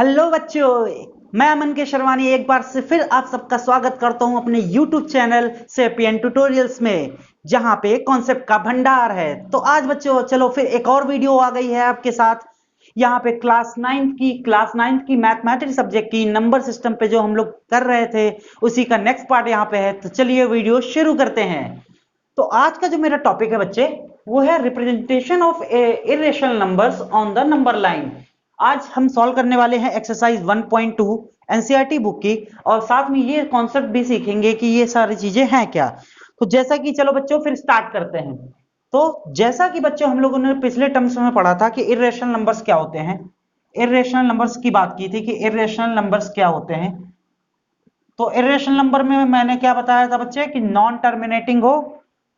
Hello बच्चों, मैं अमन के शर्मानी एक बार से फिर आप सबका स्वागत करता हूं अपने YouTube चैनल सेपियन ट्यूटोरियल्स में, जहां पे कॉन्सेप्ट का भंडार है। तो आज बच्चों चलो फिर एक और वीडियो आ गई है आपके साथ। यहाँ पे क्लास नाइन्थ की मैथमेटिक्स सब्जेक्ट की नंबर सिस्टम पे जो हम लोग कर रहे थे, उसी का नेक्स्ट पार्ट यहाँ पे है। तो चलिए वीडियो शुरू करते हैं। तो आज का जो मेरा टॉपिक है बच्चे, वो है representation of irrational numbers on the number line. आज हम सॉल्व करने वाले हैं एक्सरसाइज 1.2 एनसीईआरटी बुक की, और साथ में ये कॉन्सेप्ट भी सीखेंगे कि ये सारी चीजें हैं क्या। तो जैसा कि चलो बच्चों फिर स्टार्ट करते हैं। तो जैसा कि बच्चों हम लोगों ने पिछले टर्म्स में पढ़ा था कि इरेशनल नंबर्स क्या होते हैं, इरेशनल नंबर्स की बात की थी कि इरेशनल नंबर्स क्या होते हैं। तो इरेशनल नंबर में मैंने क्या बताया था बच्चे कि नॉन टर्मिनेटिंग हो,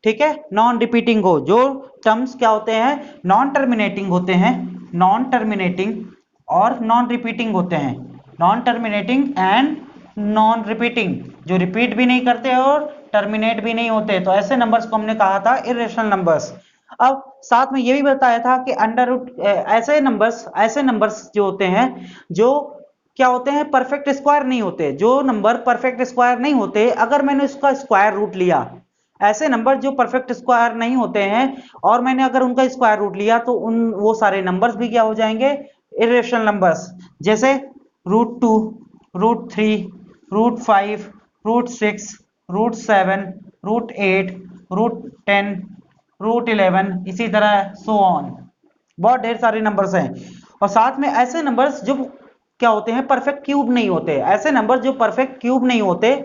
ठीक है, नॉन रिपीटिंग हो। जो टर्म्स क्या होते हैं, नॉन टर्मिनेटिंग होते हैं, नॉन टर्मिनेटिंग और नॉन रिपीटिंग होते हैं। Non terminating and non repeating, जो रिपीट भी नहीं करते और टर्मिनेट भी नहीं होते, तो ऐसे नंबर्स को हमने कहा था इरेशनल नंबर्स। अब साथ में ये भी बताया था कि अंडर रूट ऐसे नंबर्स जो होते हैं, जो क्या होते हैं, परफेक्ट स्क्वायर नहीं होते। जो नंबर परफेक्ट स्क्वायर नहीं होते, अगर मैंने उसका स्क्वायर रूट लिया, ऐसे नंबर जो परफेक्ट स्क्वायर नहीं होते हैं और मैंने अगर उनका स्क्वायर रूट लिया, तो वो सारे नंबर्स भी क्या हो जाएंगे, इरेशनल नंबर्स। जैसे √2, √3, √5, √6, √7, √8, √10, √11, इसी तरह सो ऑन। बहुत ढेर सारे नंबर्स हैं। और साथ में ऐसे नंबर्स जो क्या होते हैं, परफेक्ट क्यूब नहीं होते। ऐसे नंबर जो परफेक्ट क्यूब नहीं होते,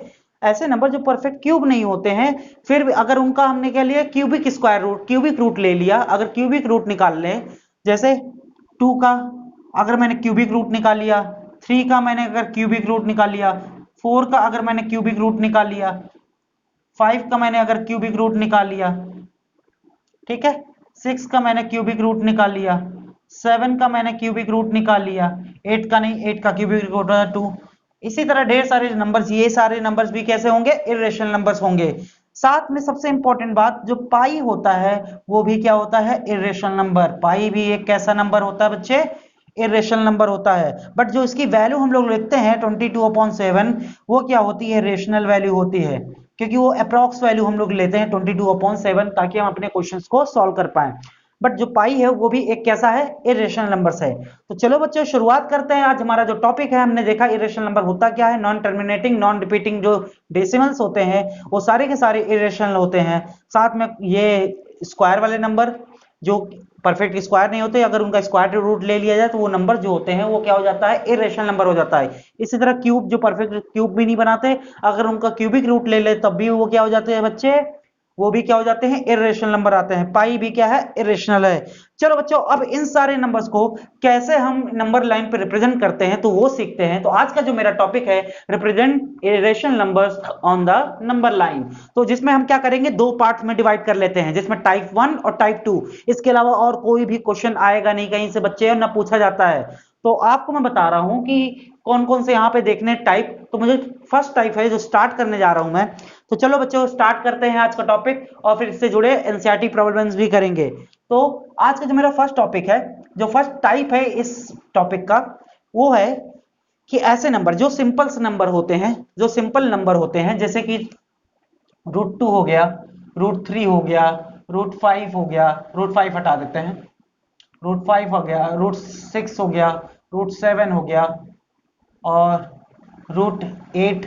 ऐसे नंबर जो परफेक्ट क्यूब नहीं होते हैं, फिर भी अगर उनका हमने क्या लिया, cubic square root, cubic root ले लिया, अगर क्यूबिक रूट निकाल लें, जैसे 2 का अगर मैंने क्यूबिक रूट निकाल लिया, 3 का मैंने अगर क्यूबिक रूट निकाल लिया, 4 का अगर मैंने क्यूबिक रूट निकाल लिया, 5 का मैंने अगर क्यूबिक रूट निकाल लिया, ठीक है, 6 का मैंने क्यूबिक रूट निकाल लिया, 7 का मैंने क्यूबिक रूट निकाल लिया, 8 का नहीं, 8 का क्यूबिक रूट है 2। इसी तरह ढेर सारे नंबर्स, ये सारे नंबर्स भी कैसे होंगे, इरेशनल नंबर्स होंगे। साथ में सबसे इंपॉर्टेंट बात, जो पाई होता है वो भी क्या होता है, इरेशनल नंबर। पाई भी एक कैसा नंबर होता है बच्चे, इरेशनल नंबर होता है। बट जो इसकी वैल्यू हम लोग लिखते हैं 22/7, वो क्या होती है, रेशनल वैल्यू होती है, क्योंकि वो अप्रॉक्स वैल्यू हम लोग लेते हैं 22/7, ताकि हम अपने क्वेश्चंस को सॉल्व कर पाए। बट जो पाई है वो भी एक कैसा है, इरेशनल नंबर्स है। तो चलो बच्चों शुरुआत करते हैं। आज हमारा जो टॉपिक है, हमने देखा इरेशनल नंबर होता क्या है, नॉन टर्मिनेटिंग नॉन रिपीटिंग जो डेसिमल्स होते हैं वो सारे के सारे इरेशनल होते हैं। साथ में ये स्क्वायर वाले नंबर जो परफेक्ट स्क्वायर नहीं होते, अगर उनका स्क्वायर रूट ले लिया जाए तो वो नंबर जो होते हैं वो क्या हो जाता है, इरेशनल नंबर हो जाता है। इसी तरह क्यूब जो परफेक्ट क्यूब भी नहीं बनाते, अगर उनका क्यूबिक रूट ले ले तब भी वो क्या हो जाते हैं बच्चे, वो भी क्या हो जाते हैं, इरेशनल नंबर आते हैं। पाई भी क्या है, इरेशनल है। चलो बच्चों अब इन सारे नंबर्स को कैसे हम नंबर लाइन पे रिप्रेजेंट करते हैं तो वो सीखते हैं। तो आज का जो मेरा टॉपिक है, represent irrational numbers on the number line. तो जिसमें हम क्या करेंगे, दो पार्ट्स में डिवाइड कर लेते हैं, जिसमें टाइप 1 और टाइप 2। इसके अलावा और कोई भी क्वेश्चन आएगा नहीं कहीं से बच्चे, ना पूछा जाता है। तो आपको मैं बता रहा हूं कि कौन कौन से यहाँ पे देखने टाइप। तो मुझे फर्स्ट टाइप है जो स्टार्ट करने जा रहा हूं मैं। तो चलो बच्चों स्टार्ट करते हैं आज का टॉपिक, और फिर इससे जुड़े एनसीईआरटी प्रॉब्लम्स भी करेंगे। तो आज का जो मेरा फर्स्ट टॉपिक है, जो फर्स्ट टाइप है इस टॉपिक का, वो है कि ऐसे नंबर जो सिंपल नंबर होते हैं, जो सिंपल नंबर होते हैं, जैसे कि √2 हो गया, √3 हो गया, √5 हो गया, √5 हटा देते हैं, √5 हो गया, √6 हो गया, √7 हो गया, और √8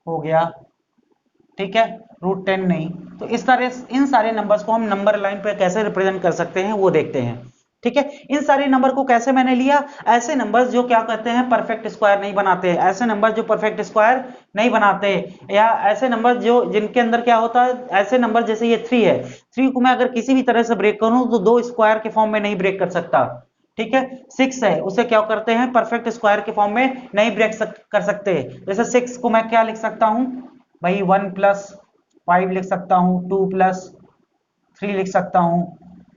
हो गया, ठीक है, √10 नहीं। तो इस तरह इन सारे नंबर्स को हम नंबर लाइन पर कैसे रिप्रेजेंट कर सकते हैं वो देखते हैं। ठीक है, इन सारे नंबर को कैसे मैंने लिया, ऐसे नंबर्स जो क्या कहते हैं, परफेक्ट स्क्वायर नहीं बनाते, ऐसे नंबर जो परफेक्ट स्क्वायर नहीं बनाते, या ऐसे नंबर जो जिनके अंदर क्या होता है, ऐसे नंबर जैसे ये 3 है, 3 को मैं अगर किसी भी तरह से ब्रेक करूं तो दो स्क्वायर के फॉर्म में नहीं ब्रेक कर सकता। ठीक है, 6 है, उसे क्या करते हैं, परफेक्ट स्क्वायर के फॉर्म में नहीं ब्रेक कर सकते। जैसे 6 को मैं क्या लिख सकता हूं भाई, 1+5 लिख सकता हूं, 2+3 लिख सकता हूं,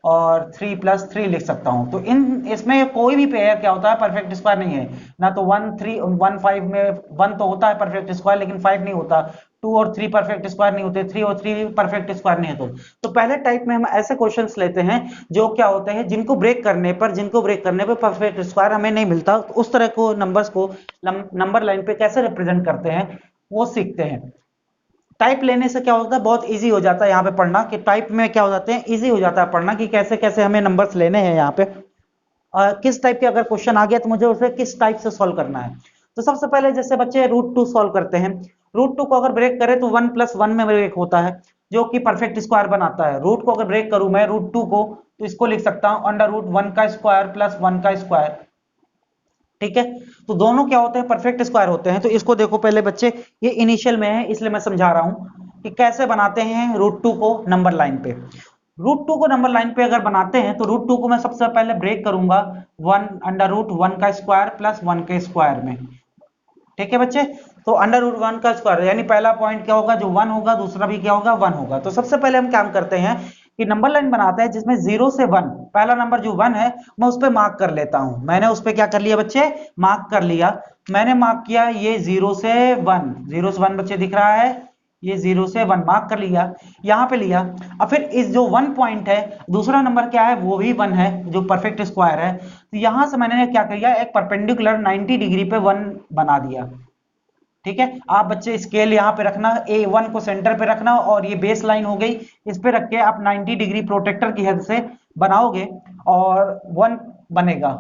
और 3+3 लिख सकता हूं। तो इन इसमें कोई भी पेयर क्या होता है, परफेक्ट स्क्वायर नहीं है ना। तो 1 3 1 5 में 1 तो होता है परफेक्ट स्क्वायर, लेकिन 5 नहीं होता। 2 और 3 परफेक्ट स्क्वायर नहीं होते, 3 और 3 परफेक्ट स्क्वायर नहीं होते। तो पहले टाइप में हम ऐसे क्वेश्चंस लेते हैं जो क्या होते हैं, जिनको ब्रेक करने पर परफेक्ट स्क्वायर हमें नहीं मिलता। तो उस तरह को नंबर्स को नंबर लाइन पे कैसे रिप्रेजेंट करते हैं वो सीखते हैं। टाइप लेने से क्या होता है, बहुत इजी हो जाता है यहाँ पे पढ़ना, कि टाइप में क्या हो जाते हैं, इजी हो जाता है पढ़ना कि कैसे कैसे हमें नंबर्स लेने हैं यहाँ पे। किस टाइप के अगर क्वेश्चन आ गया तो मुझे उसे किस टाइप से सॉल्व करना है। तो सबसे पहले जैसे बच्चे √2 सॉल्व करते हैं, √2 को अगर ब्रेक करें तो 1 + 1 में ब्रेक होता है, जो कि परफेक्ट स्क्वायर बनाता है। रूट को अगर ब्रेक करूं मैं √2 को, तो इसको लिख सकता हूं √1 का स्क्वायर प्लस 1 का स्क्वायर। ठीक है, तो दोनों क्या होते हैं, परफेक्ट स्क्वायर होते हैं। तो इसको देखो पहले बच्चे, ये इनिशियल में है इसलिए मैं समझा रहा हूं कि कैसे बनाते हैं √2 को नंबर लाइन पे। √2 को नंबर लाइन पे अगर बनाते हैं तो √2 को मैं सबसे पहले ब्रेक करूंगा 1 का स्क्वायर प्लस 1 के स्क्वायर में। ठीक है बच्चे, तो √1 का स्क्वायर यानी पहला पॉइंट क्या होगा, जो 1 होगा, दूसरा भी क्या होगा, 1 होगा। तो सबसे पहले हम काम करते हैं कि नंबर लाइन बनाते हैं जिसमें 0 से 1, पहला नंबर जो 1 है मैं उस पर मार्क कर लेता हूं। मैंने उस पर क्या कर लिया बच्चे, मार्क कर लिया। मैंने मार्क किया ये 0 से 1, 0 से 1 बच्चे दिख रहा है, ये 0 से 1 मार्क कर लिया, यहां पे लिया। अब फिर इस जो 1 पॉइंट है, दूसरा नंबर क्या है, वो भी 1 है, जो परफेक्ट स्क्वायर है। तो यहां से मैंने क्या किया, एक परपेंडिकुलर 90 डिग्री पे 1 बना दिया। ठीक है, आप बच्चे स्केल यहाँ पे रखना, A1 को सेंटर पे रखना, और ये बेस लाइन हो गई, इस पे रख के आप 90 डिग्री प्रोटेक्टर की हेल्प से बनाओगे और 1 बनेगा।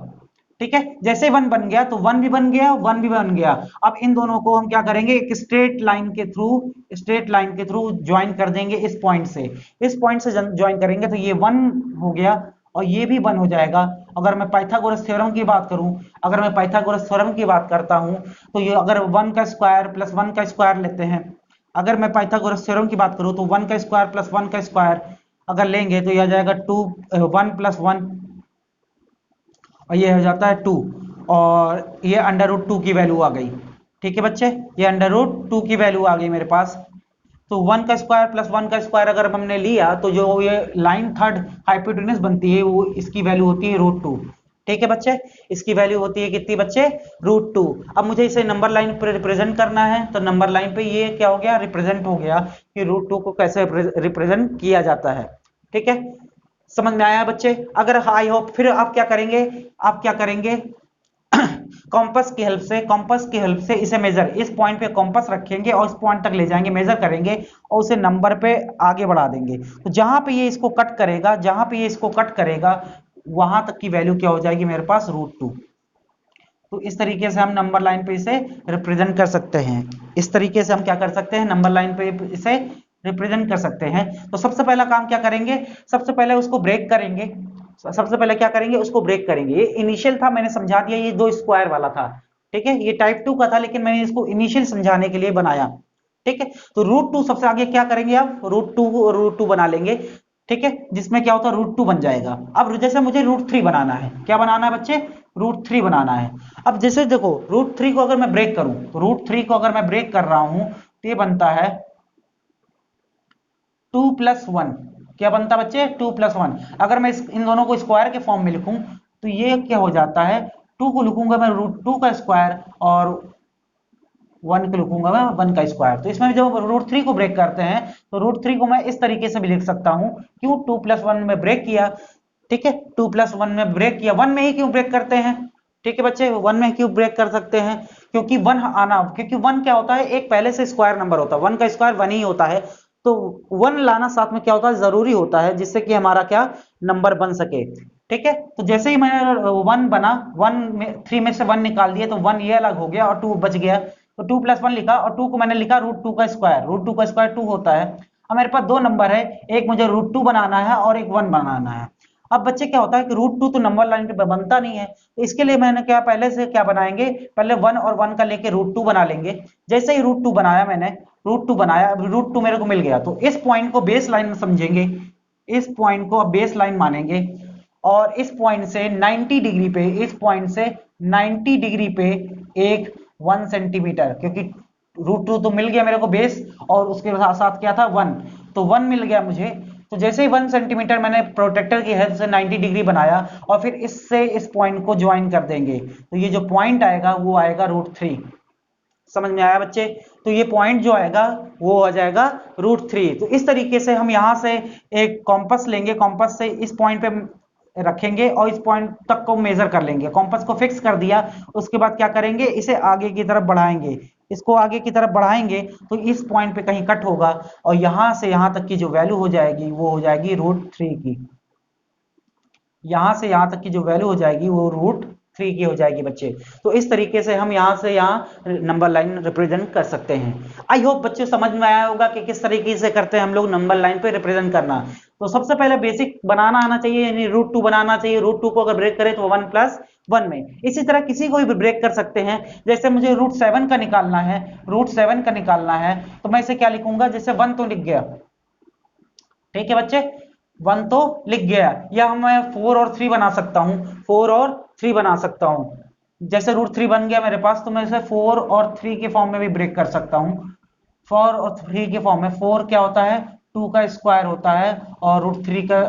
ठीक है, जैसे 1 बन गया तो 1 भी बन गया, 1 भी बन गया। अब इन दोनों को हम क्या करेंगे, एक स्ट्रेट लाइन के थ्रू ज्वाइन कर देंगे इस पॉइंट से। इस पॉइंट से ज्वाइन करेंगे तो ये 1 हो गया और ये भी 1 हो जाएगा। अगर मैं पाइथागोरस थ्योरम की बात करूं, अगर मैं पाइथागोरस थ्योरम की बात करता हूं, तो ये अगर 1 का स्क्वायर प्लस 1 का स्क्वायर लेते हैं, अगर मैं पाइथागोरस थ्योरम की बात करूं तो 1 का स्क्वायर प्लस 1 का स्क्वायर अगर लेंगे तो ये आ जाएगा 1 + 1, और ये हो जाता है 2, और ये √2 की वैल्यू आ गई। ठीक है बच्चे, ये √2 की वैल्यू आ गई मेरे पास। तो 1 का स्क्वायर प्लस 1 का स्क्वायर अगर हमने लिया तो जो ये लाइन थर्ड हाइपोटेन्यूज बनती है वो इसकी वैल्यू होती है √2। ठीक है बच्चे, इसकी वैल्यू होती है कितनी बच्चे, √2। अब मुझे इसे नंबर लाइन पर रिप्रेजेंट करना है, तो नंबर लाइन पे ये क्या हो गया, रिप्रेजेंट हो गया कि √2 को कैसे रिप्रेजेंट किया जाता है। ठीक है, समझ में आया बच्चे। अगर आई होप, फिर आप क्या करेंगे, आप क्या करेंगे कॉम्पस की हेल्प से इसे मेजर, इस पॉइंट पे कॉम्पस रखेंगे और इस पॉइंट तक ले जाएंगे, मेजर करेंगे और उसे नंबर पे आगे बढ़ा देंगे। तो जहां पे ये इसको कट करेगा, जहां पे ये इसको कट करेगा, वहां तक की वैल्यू क्या हो जाएगी मेरे पास, √2। तो इस तरीके से हम नंबर लाइन पे इसे रिप्रेजेंट कर सकते हैं। इस तरीके से हम क्या कर सकते हैं, नंबर लाइन पे इसे रिप्रेजेंट कर सकते हैं। तो सबसे पहला काम क्या करेंगे, सबसे पहले उसको ब्रेक करेंगे। सबसे पहले क्या करेंगे, उसको ब्रेक करेंगे। ये इनिशियल था, मैंने समझा दिया, ये 2 स्क्वायर वाला था। ठीक है, ये टाइप 2 का था, लेकिन मैंने इसको इनिशियल समझाने के लिए बनाया। ठीक है, तो √2 सबसे आगे क्या करेंगे, आप √2 बना लेंगे। ठीक है, जिसमें क्या होता है, √2 बन जाएगा। अब जैसे मुझे √3 बनाना है, क्या बनाना है बच्चे, √3 बनाना है। अब जैसे देखो √3 को अगर मैं ब्रेक करूं, तो √3 को अगर मैं ब्रेक कर रहा हूं तो ये बनता है 2 + 1। क्या बनता है बच्चे, 2 + 1। अगर मैं इन दोनों को स्क्वायर के फॉर्म में लिखूं तो ये क्या हो जाता है, 2 को लिखूंगा मैं √2 का स्क्वायर और 1 को लिखूंगा मैं 1 का स्क्वायर। तो इसमें जब √3 को ब्रेक करते हैं तो √3 को मैं इस तरीके से भी लिख सकता हूं, क्यों, 2 + 1 में ब्रेक किया। ठीक है, 2 + 1 में ब्रेक किया, 1 में ही क्यों ब्रेक करते हैं। ठीक है बच्चे, 1 में क्यों ब्रेक कर सकते हैं, क्योंकि 1 आना, क्योंकि 1 क्या होता है, एक पहले से स्क्वायर नंबर होता है, 1 का स्क्वायर 1 ही होता है। तो 1 लाना साथ में क्या होता है, जरूरी होता है, जिससे कि हमारा क्या नंबर बन सके। ठीक है, तो जैसे ही मैंने 1 बना, 3 में से 1 निकाल दिया तो 1 ये अलग हो गया और 2 बच गया। तो 2 + 1 लिखा और 2 को मैंने लिखा √2 का स्क्वायर, √2 का स्क्वायर 2 होता है। अब मेरे पास 2 नंबर है, एक मुझे √2 बनाना है और एक 1 बनाना है। अब बच्चे क्या होता है कि √2 तो नंबर लाइन पे बनता नहीं है, तो इसके लिए मैंने क्या, पहले से क्या बनाएंगे, पहले 1 और 1 का लेके √2 बना लेंगे। जैसे ही √2 बनाया मैंने, √2 बनाया, अब √2 मेरे को मिल गया, तो इस पॉइंट को बेस लाइन में समझेंगे, इस पॉइंट को अब बेस लाइन मानेंगे, और इस पॉइंट से 90 डिग्री पे, इस पॉइंट से 90 डिग्री पे एक 1 सेंटीमीटर, क्योंकि √2 तो मिल गया मेरे को बेस, और उसके साथ साथ क्या था 1, तो 1 मिल गया मुझे। तो जैसे ही 1 सेंटीमीटर मैंने प्रोटेक्टर की हेल्प से 90 डिग्री बनाया और फिर इससे इस पॉइंट को ज्वाइन कर देंगे, तो ये जो पॉइंट आएगा वो आएगा √3। समझ में आया बच्चे? तो ये पॉइंट जो आएगा वो आ जाएगा √3। तो इस तरीके से हम यहाँ से एक कॉम्पस लेंगे, कॉम्पस से इस पॉइंट पे रखेंगे और इस पॉइंट तक को मेजर कर लेंगे। कॉम्पस को फिक्स कर दिया, उसके बाद क्या करेंगे, इसे आगे की तरफ बढ़ाएंगे। इसको आगे की तरफ बढ़ाएंगे तो इस पॉइंट पे कहीं कट होगा और यहां से यहां तक की जो वैल्यू हो जाएगी वो हो जाएगी √3 की। यहां से यहां तक की जो वैल्यू हो जाएगी वो √3 की हो जाएगी बच्चे। तो इस तरीके से हम यहां से यहां नंबर लाइन रिप्रेजेंट कर सकते हैं। आई होप बच्चों समझ में आया होगा कि किस तरीके से करते हैं हम लोग नंबर लाइन पे रिप्रेजेंट करना। तो सबसे पहले बेसिक बनाना आना चाहिए, यानी √2 बनाना चाहिए। √2 को अगर ब्रेक करें तो 1 + 1 में। इसी तरह किसी को भी ब्रेक कर सकते हैं। जैसे मुझे √7 का निकालना है, √7 का निकालना है तो मैं इसे क्या लिखूंगा, जैसे 1 तो लिख गया, ठीक है बच्चे, 1 तो लिख गया, या मैं 4 और 3 बना सकता हूं, 4 और 3 बना सकता हूं। जैसे √3 बन गया मेरे पास तो मैं इसे 4 और 3 के फॉर्म में भी ब्रेक कर सकता हूं। 4 और 3 के फॉर्म में 4 क्या होता है, 2 का स्क्वायर होता है, और √3 का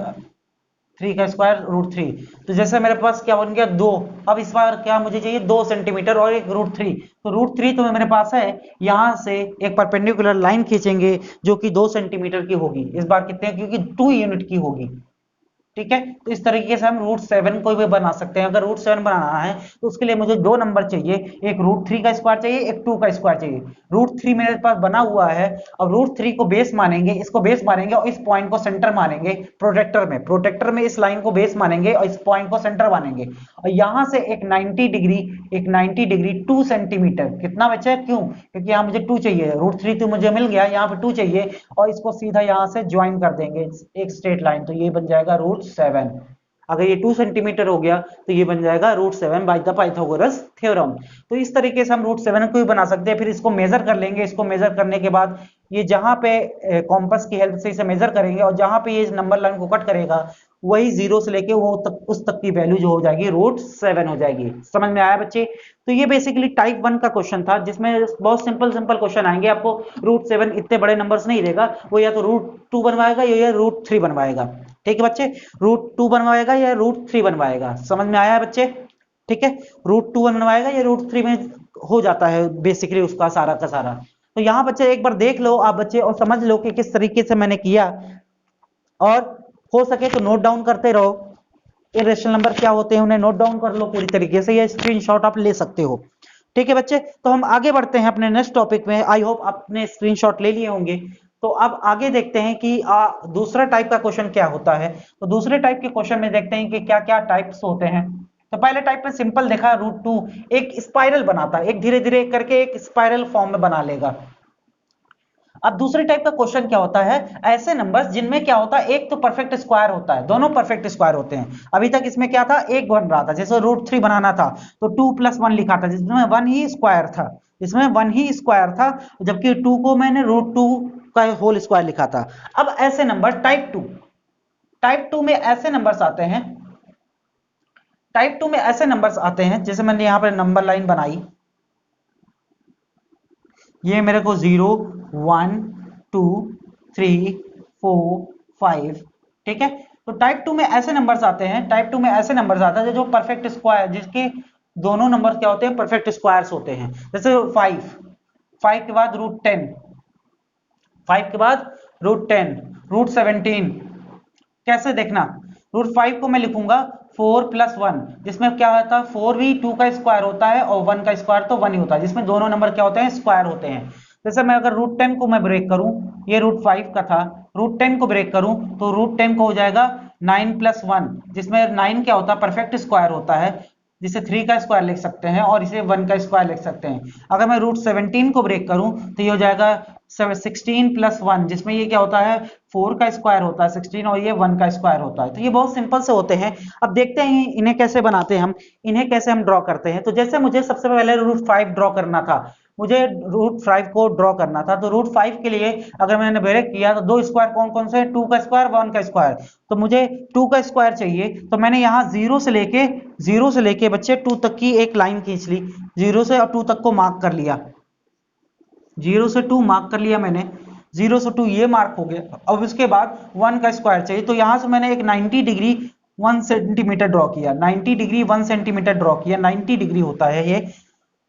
3 का स्क्वायर √3। तो जैसे मेरे पास क्या बन गया 2। अब इस बार क्या मुझे चाहिए 2 सेंटीमीटर और एक √3। तो √3 तो मेरे पास है, यहां से एक परपेंडिकुलर लाइन खींचेंगे जो कि 2 सेंटीमीटर की होगी। इस बार कितने, क्योंकि 2 यूनिट की होगी, ठीक है। तो इस तरीके से हम √7 को भी बना सकते हैं। अगर √7 बनाना है तो उसके लिए मुझे दो नंबर चाहिए, एक √3 का स्क्वायर चाहिए, एक 2 का स्क्वायर चाहिए। √3 मेरे पास बना हुआ है, अब √3 को बेस मानेंगे, इसको बेस मानेंगे और इस पॉइंट को सेंटर मानेंगे। प्रोटेक्टर में इस लाइन को बेस मानेंगे और इस पॉइंट को सेंटर मानेंगे, और यहां से एक 90 डिग्री 2 सेंटीमीटर कितना बचा, क्यों, क्योंकि यहाँ मुझे 2 चाहिए, √3 तो मुझे मिल गया, यहाँ पे 2 चाहिए, और इसको सीधा यहाँ से ज्वाइन कर देंगे एक स्ट्रेट लाइन, तो ये बन जाएगा √7। अगर ये 2 सेंटीमीटर हो गया तो ये बन जाएगा √7 बाय द पाइथागोरस थ्योरम। तो इस तरीके से हम √7 को भी बना सकते हैं। फिर इसको मेजर कर लेंगे, इसको मेजर करने के बाद ये जहां पे कॉम्पस की हेल्प से इसे मेजर करेंगे और जहां पे ये नंबर लाइन को कट करेगा वही 0 से लेके वो तक, उस तक की वैल्यू जो हो जाएगी √7 हो जाएगी। समझ में आया बच्चे? तो ये बेसिकली टाइप 1 का क्वेश्चन था, जिसमें बहुत सिंपल क्वेश्चन आएंगे। आपको √7 इतने बड़े नंबर्स नहीं देगा, वो या तो √2 बनवाएगा या √3 बनवाएगा, ठीक है बच्चे, √2 बनवाएगा या √3 बनवाएगा। समझ में आया बच्चे? ठीक है, √2 बनवाएगा या √3 में हो जाता है बेसिकली उसका सारा का सारा। तो यहाँ बच्चे एक बार देख लो आप बच्चे और समझ लो कि किस तरीके से मैंने किया, और हो सके तो नोट डाउन करते रहो। इरेशनल नंबर क्या होते हैं उन्हें नोट डाउन कर लो पूरी तरीके से, या स्क्रीनशॉट आप ले सकते हो। ठीक है बच्चे, तो हम आगे बढ़ते हैं अपने नेक्स्ट टॉपिक में। आई होप आपने स्क्रीनशॉट ले लिए होंगे। तो अब आगे देखते हैं कि दूसरा टाइप का क्वेश्चन क्या होता है। तो दूसरे टाइप के क्वेश्चन में देखते हैं कि क्या क्या टाइप्स होते हैं। तो पहले टाइप में सिंपल देखा, √2 एक स्पाइरल बनाता है, एक धीरे धीरे करके एक स्पाइरल फॉर्म में बना लेगा। अब दूसरे टाइप का क्वेश्चन क्या होता है, ऐसे नंबर्स जिनमें क्या होता है, एक तो परफेक्ट स्क्वायर होता है, दोनों परफेक्ट स्क्वायर होते हैं। अभी तक इसमें क्या था, एक बन रहा था, जैसे √3 बनाना था तो 2 + 1 लिखा था, जिसमें 1 ही स्क्वायर था, इसमें 1 ही स्क्वायर था, जबकि 2 को मैंने √2 का होल स्क्वायर लिखा था। अब ऐसे नंबर टाइप 2 में ऐसे नंबर्स आते हैं, टाइप 2 में ऐसे नंबर्स आते हैं, जैसे मैंने यहां पर नंबर लाइन बनाई, ये मेरे को 0 1 2 3 4 5, ठीक है। तो टाइप 2 में ऐसे नंबर्स आते हैं, टाइप 2 में ऐसे नंबर्स आता है जो परफेक्ट स्क्वायर, जिसके दोनों नंबर क्या होते हैं, परफेक्ट स्क्वायर्स होते हैं। जैसे 5 के बाद √10, 5 के बाद √10, √17। कैसे देखना, √5 को मैं लिखूंगा 4 + 1, जिसमें क्या होता है, 4 भी 2 का स्क्वायर होता है और 1 का स्क्वायर तो 1 ही होता है, जिसमें दोनों नंबर क्या होते हैं, स्क्वायर होते हैं। जैसे मैं अगर √10 को मैं ब्रेक करूं, ये √5 का था, √10 को ब्रेक करूं तो √10 को हो जाएगा 9 + 1, जिसमें 9 क्या होता है, परफेक्ट स्क्वायर होता है, जिसे 3 का स्क्वायर लिख सकते हैं और इसे 1 का स्क्वायर लिख सकते हैं। अगर मैं √17 को ब्रेक करूं तो ये हो जाएगा 16 + 1, जिसमें ये क्या होता है, 4 का स्क्वायर होता है 16 और ये 1 का स्क्वायर होता है। तो ये बहुत सिंपल से होते हैं। अब देखते हैं इन्हें कैसे बनाते हैं हम, इन्हें कैसे हम ड्रॉ करते हैं। तो जैसे मुझे सबसे पहले √5 ड्रॉ करना था, मुझे √5 को ड्रॉ करना था, तो √5 के लिए अगर मैंने ब्रेक किया तो दो स्क्वायर कौन कौन से, 2 का स्क्वायर 1 का स्क्वायर, तो मुझे 2 का स्क्वायर चाहिए। तो मैंने यहाँ 0 से लेके बच्चे 2 तक की एक लाइन खींच ली, 0 से और 2 तक को मार्क कर लिया, 0 से 2 मार्क कर लिया मैंने, 0 से 2 ये मार्क हो गया। अब उसके बाद 1 का स्क्वायर चाहिए, तो यहां से मैंने एक 90 डिग्री 1 सेंटीमीटर ड्रॉ किया, 90 डिग्री 1 सेंटीमीटर ड्रॉ किया, 90 डिग्री होता है ये,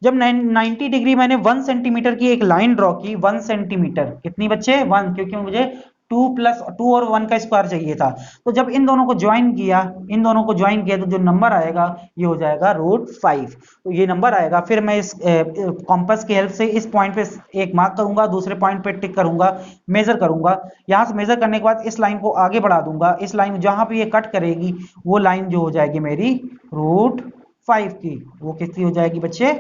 जब 90 डिग्री मैंने 1 सेंटीमीटर की एक लाइन ड्रॉ की, 1 सेंटीमीटर, कितनी बच्चे 1, क्योंकि मुझे 2 और 1 का स्क्वायर चाहिए था। तो जब इन दोनों को ज्वाइन किया, तो जो नंबर आएगा ये हो जाएगा √5। तो ये नंबर आएगा। फिर मैं इस कॉम्पास की हेल्प से इस पॉइंट पे एक मार्क करूंगा, दूसरे पॉइंट पे टिक करूंगा, मेजर करूंगा। यहां से मेजर करने के बाद इस लाइन को आगे बढ़ा दूंगा। इस लाइन जहां पे ये कट करेगी वो लाइन जो हो जाएगी मेरी √5 की, वो कितनी हो जाएगी बच्चे,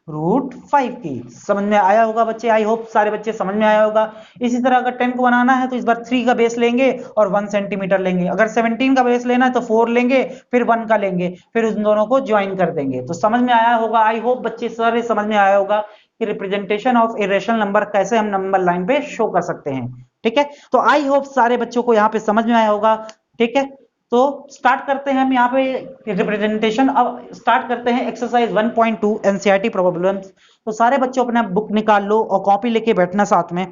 √5 की। समझ में आया होगा बच्चे, आई होप सारे बच्चे समझ में आया होगा। इसी तरह अगर 10 को बनाना है तो इस बार 3 का बेस लेंगे और 1 सेंटीमीटर लेंगे। अगर 17 का बेस लेना है तो 4 लेंगे, फिर 1 का लेंगे, फिर उन दोनों को ज्वाइन कर देंगे। तो समझ में आया होगा, आई होप बच्चे सारे समझ में आया होगा कि रिप्रेजेंटेशन ऑफ इरेशनल नंबर कैसे हम नंबर लाइन पे शो कर सकते हैं। ठीक है, तो आई होप सारे बच्चों को यहाँ पे समझ में आया होगा। ठीक है, तो स्टार्ट करते हैं हम यहाँ पे रिप्रेजेंटेशन। अब स्टार्ट करते हैं एक्सरसाइज 1.2 एनसीईआरटी प्रॉब्लम्स। तो सारे बच्चों अपना बुक निकाल लो और कॉपी लेके बैठना साथ में।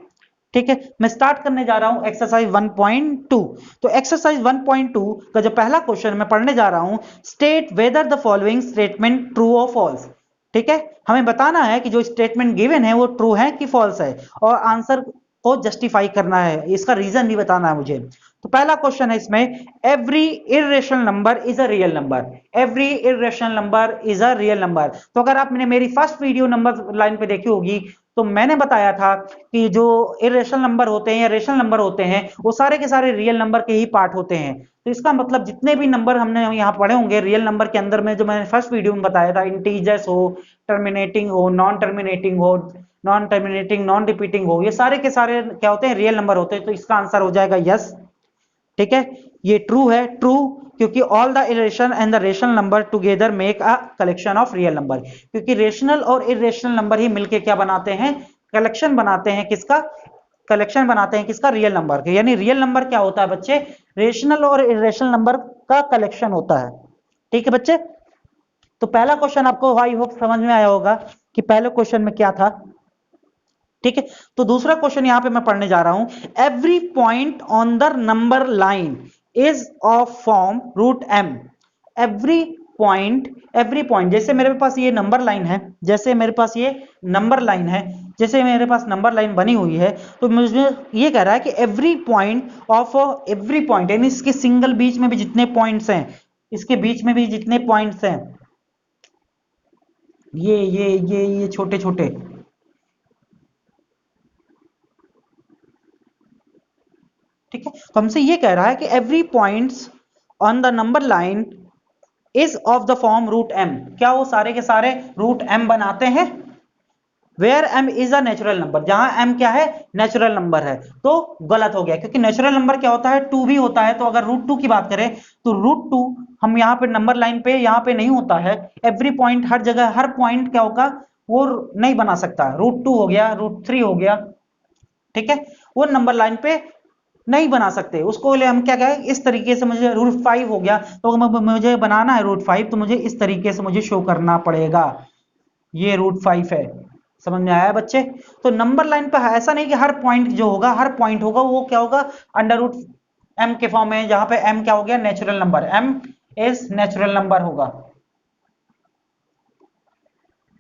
ठीक है, मैं स्टार्ट करने जा रहा हूं एक्सरसाइज 1.2। तो एक्सरसाइज 1.2 का जो पहला क्वेश्चन मैं पढ़ने जा रहा हूं, state whether the following statement true और फॉल्स। ठीक है, हमें बताना है कि जो स्टेटमेंट गिवन है वो ट्रू है कि फॉल्स है, और आंसर को जस्टिफाई करना है, इसका रीजन भी बताना है मुझे। तो पहला क्वेश्चन है इसमें, every irrational number is a real number. Every irrational number is a real number. तो अगर आपने मेरी फर्स्ट वीडियो नंबर लाइन पे देखी होगी तो मैंने बताया था कि जो इरेशनल नंबर होते हैं या रेशनल नंबर होते हैं वो सारे के सारे रियल नंबर के ही पार्ट होते हैं। तो इसका मतलब जितने भी नंबर हमने यहाँ पढ़े होंगे रियल नंबर के अंदर में, जो मैंने फर्स्ट वीडियो में बताया था, इंटीजर्स हो, टर्मिनेटिंग हो, नॉन टर्मिनेटिंग हो, नॉन टर्मिनेटिंग, नॉन रिपीटिंग हो, ये सारे के सारे क्या होते हैं, रियल नंबर होते हैं। तो इसका आंसर हो जाएगा यस। ठीक है, ये ट्रू है, ट्रू, क्योंकि all the irrational and the rational number together make a collection of real number. क्योंकि रेशनल और इरेशनल नंबर ही मिलके क्या बनाते हैं, कलेक्शन बनाते हैं। किसका कलेक्शन बनाते हैं, किसका, रियल नंबर के। यानी रियल नंबर क्या होता है बच्चे, रेशनल और इरेशनल नंबर का कलेक्शन होता है। ठीक है बच्चे, तो पहला क्वेश्चन आपको आई होप समझ में आया होगा कि पहले क्वेश्चन में क्या था। ठीक है, तो दूसरा क्वेश्चन यहां पे मैं पढ़ने जा रहा हूं, every point on the number line is of form √m। Every point, जैसे मेरे पास ये नंबर लाइन है, जैसे मेरे पास ये नंबर लाइन है, जैसे मेरे पास नंबर लाइन बनी हुई है, तो मुझे ये कह रहा है कि every point of every point, यानी इसके सिंगल बीच में भी जितने पॉइंट्स हैं, इसके बीच में भी जितने पॉइंट्स हैं, ये छोटे छोटे, ठीक है, तो हमसे ये कह रहा है कि every points on the number line is of the form √m। क्या वो सारे के सारे √m बनाते हैं? Where m is a natural number, जहां m क्या है, नेचुरल नंबर है। तो गलत हो गया, क्योंकि नेचुरल नंबर क्या होता है, 2 भी होता है। तो अगर √2 की बात करें तो √2 हम यहाँ पे नंबर लाइन पे यहाँ पे नहीं होता है। एवरी पॉइंट, हर जगह हर पॉइंट क्या होगा, वो नहीं बना सकता। √2 हो गया, √3 हो गया, ठीक है, वो नंबर लाइन पे नहीं बना सकते। उसको ले हम क्या कहें, इस तरीके से मुझे √5 हो गया, तो मुझे बनाना है √5, तो मुझे इस तरीके से मुझे शो करना पड़ेगा। ये √5 है। समझ में आया बच्चे? तो नंबर लाइन पे ऐसा नहीं कि हर पॉइंट जो होगा, हर पॉइंट होगा वो क्या होगा, √m के फॉर्म में, जहां पे m क्या हो गया, natural number, m is natural number होगा।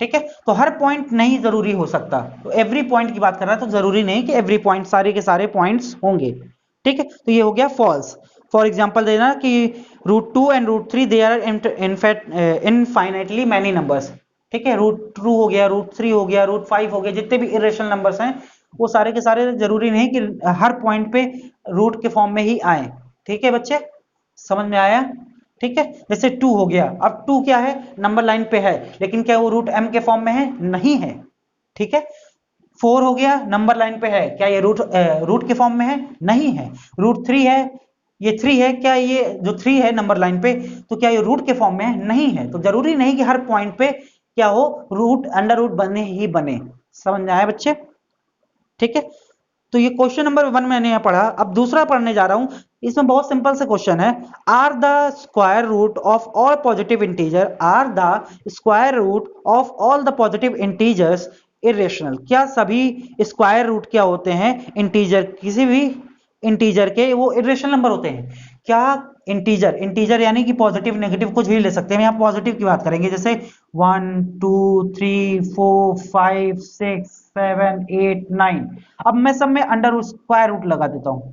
ठीक है, तो हर पॉइंट नहीं जरूरी हो सकता। तो एवरी पॉइंट की बात कर रहा है, तो जरूरी नहीं कि एवरी पॉइंट सारे के सारे पॉइंट्स होंगे। ठीक है, तो ये हो गया फॉल्स। फॉर एग्जांपल देना कि √2 and √3 they are infinitely many numbers. ठीक है, √2 हो गया, √3 हो गया, √5 हो गया, जितने भी इरेशनल नंबर्स हैं वो सारे के सारे जरूरी नहीं कि हर पॉइंट पे रूट के फॉर्म में ही आए। ठीक है बच्चे, समझ में आया? ठीक है, जैसे 2 हो गया, अब 2 क्या है, नंबर लाइन पे है, लेकिन क्या वो √m के फॉर्म में है, नहीं है। ठीक है, 4 हो गया, नंबर लाइन पे है, क्या ये रूट के फॉर्म में है, नहीं है। √3 है, ये 3 है, क्या ये जो 3 है नंबर लाइन पे, तो क्या ये रूट के फॉर्म में है, नहीं है। तो जरूरी नहीं कि हर पॉइंट पे क्या हो, रूट अंडर रूट बने ही बने। समझ में आया बच्चे? ठीक है, तो ये क्वेश्चन नंबर 1 मैंने यहाँ पढ़ा। अब दूसरा पढ़ने जा रहा हूं, इसमें बहुत सिंपल से क्वेश्चन है, are the square root of all positive integer, are the square root of all the positive integers irrational. क्या सभी स्क्वायर रूट क्या होते हैं, इंटीजर, किसी भी इंटीजर के वो इरेशनल नंबर होते हैं। क्या इंटीजर, इंटीजर यानी कि पॉजिटिव नेगेटिव कुछ भी ले सकते हैं, यहाँ पॉजिटिव की बात करेंगे, जैसे 1 2 3 4 5 6 7 8 9। अब मैं सब में अंडर रूट स्क्वायर रूट लगा देता हूं।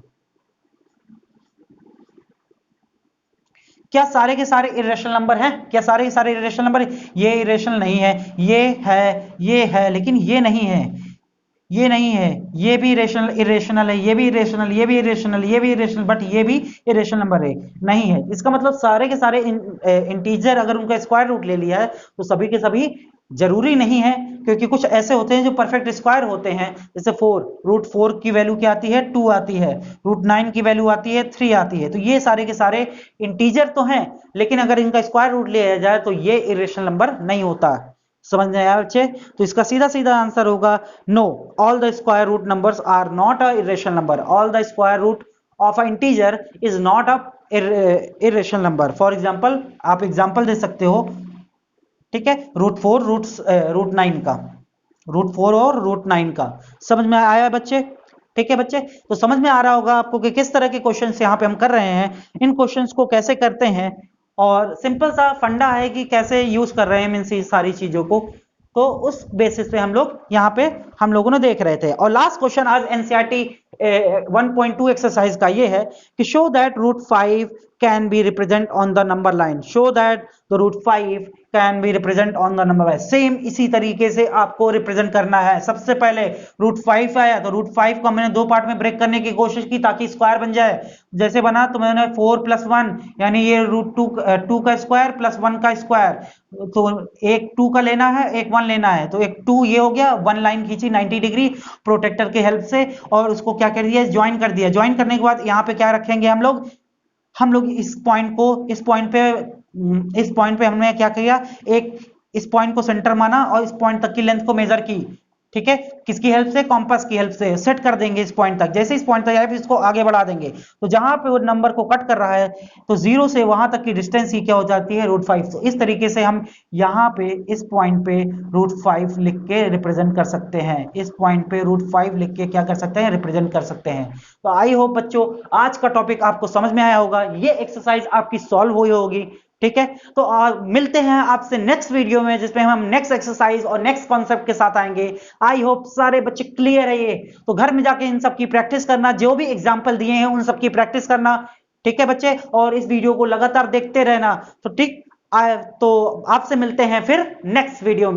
क्या सारे के सारे इरेशनल नंबर हैं? क्या सारे के सारे इरेशनल नंबर? ये इरेशनल नहीं है, ये है, लेकिन ये नहीं है, ये नहीं है, ये भी इरेशनल इरेशनल है, ये भी इरेशनल, ये भी इरेशनल, ये भी इरेशनल, बट ये भी इरेशनल नंबर है नहीं है। इसका मतलब सारे के सारे इंटीजर अगर उनका स्क्वायर रूट ले लिया है तो सभी के सभी जरूरी नहीं है, क्योंकि कुछ ऐसे होते हैं जो परफेक्ट स्क्वायर होते हैं। जैसे 4, रूट 4 की वैल्यू क्या आती है? 2 आती है। रूट 9 की वैल्यू आती है 3 आती है। तो ये सारे के सारे इंटीजर तो हैं, लेकिन अगर इनका स्क्वायर रूट लिया जाए तो ये इरेशनल नंबर नहीं होता। समझ में आया बच्चे? तो इसका सीधा सीधा आंसर होगा no, all the square root numbers are not a irrational number. All the square root of a integer is not a irrational number. For example, आप एग्जांपल दे सकते हो, ठीक है, रूट 4 रूट 9 का, रूट 4 और रूट 9 का। समझ में आया बच्चे? ठीक है बच्चे, तो समझ में आ रहा होगा आपको कि किस तरह के क्वेश्चंस यहाँ पे हम कर रहे हैं, इन क्वेश्चंस को कैसे करते हैं, और सिंपल सा फंडा है कि कैसे यूज कर रहे हैं मीन्स इस सारी चीजों को। तो उस बेसिस पे हम लोग यहाँ पे हम लोगों ने देख रहे थे। और लास्ट क्वेश्चन आज एनसीईआरटी 1.2 एक्सरसाइज का ये है कि show that root 5 can be represent on the number line. Show that the root 5 can be represent on the number line. Same इसी तरीके से आपको रिप्रेजेंट करना है। सबसे पहले रूट 5 आया तो रूट 5 को मैंने दो पार्ट में ब्रेक करने की कोशिश की ताकि स्क्वायर बन जाए। जैसे बना तो मैंने 4 + 1 यानी ये रूट 2 का स्क्वायर प्लस 1 का स्क्वायर। तो एक 2 का लेना है, एक 1 लेना है, तो एक 2 ये हो गया, 1 लाइन खींची 90 डिग्री प्रोटेक्टर के हेल्प से, और उसको क्या कर दिया? ज्वाइन कर दिया। ज्वाइन करने के बाद यहाँ पे क्या रखेंगे हम लोग इस पॉइंट पे हमने क्या किया? एक इस पॉइंट को सेंटर माना और इस पॉइंट तक की लेंथ को मेजर की। ठीक है, किसकी हेल्प से? कॉम्पास की हेल्प से सेट कर देंगे इस पॉइंट तक। जैसे इस पॉइंट तक आए फिर इसको आगे बढ़ा देंगे, तो जहां पे वो नंबर को कट कर रहा है तो 0 से वहां तक की डिस्टेंस ही क्या हो जाती है? रूट 5। तो इस तरीके से हम यहाँ पे इस पॉइंट पे रूट 5 लिख के रिप्रेजेंट कर सकते हैं। इस पॉइंट पे रूट 5 लिख के क्या कर सकते हैं? रिप्रेजेंट कर सकते हैं। तो आई होप बच्चों आज का टॉपिक आपको समझ में आया होगा, ये एक्सरसाइज आपकी सॉल्व हुई होगी। ठीक है, तो मिलते हैं आपसे नेक्स्ट वीडियो में जिसमें हम नेक्स्ट एक्सरसाइज और नेक्स्ट कॉन्सेप्ट के साथ आएंगे। आई होप सारे बच्चे क्लियर है ये। तो घर में जाके इन सब की प्रैक्टिस करना, जो भी एग्जाम्पल दिए हैं उन सब की प्रैक्टिस करना। ठीक है बच्चे, और इस वीडियो को लगातार देखते रहना। तो ठीक, तो आपसे मिलते हैं फिर नेक्स्ट वीडियो में।